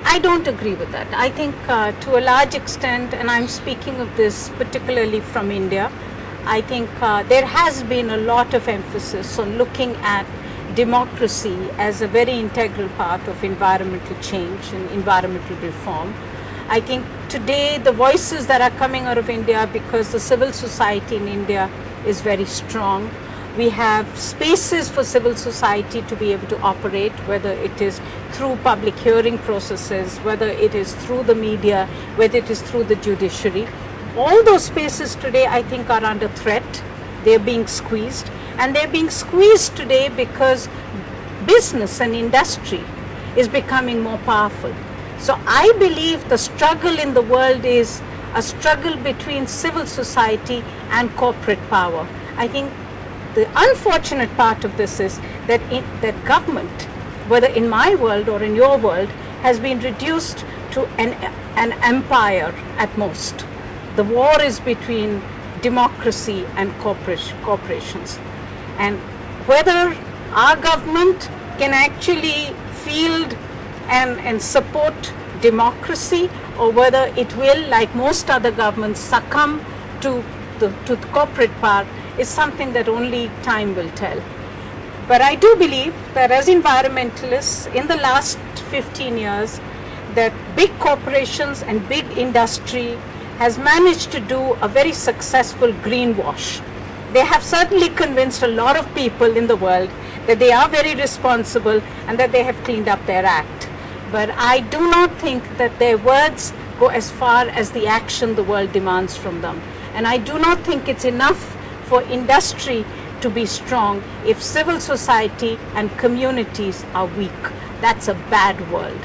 I don't agree with that. I think to a large extent, and I'm speaking of this particularly from India, I think there has been a lot of emphasis on looking at democracy as a very integral part of environmental change and environmental reform. I think today the voices that are coming out of India, because the civil society in India is very strong. We have spaces for civil society to be able to operate, whether it is through public hearing processes, whether it is through the media, whether it is through the judiciary. All those spaces today, I think, are under threat. They're being squeezed. And they're being squeezed today because business and industry is becoming more powerful. So I believe the struggle in the world is a struggle between civil society and corporate power. I think the unfortunate part of this is that that government, whether in my world or in your world, has been reduced to an empire at most. The war is between democracy and corporations. And whether our government can actually field and support democracy, or whether it will, like most other governments, succumb to the corporate power, is something that only time will tell. But I do believe that as environmentalists, in the last 15 years, that big corporations and big industry has managed to do a very successful greenwash. They have certainly convinced a lot of people in the world that they are very responsible and that they have cleaned up their act. But I do not think that their words go as far as the action the world demands from them. And I do not think it's enough for industry to be strong if civil society and communities are weak. That's a bad world.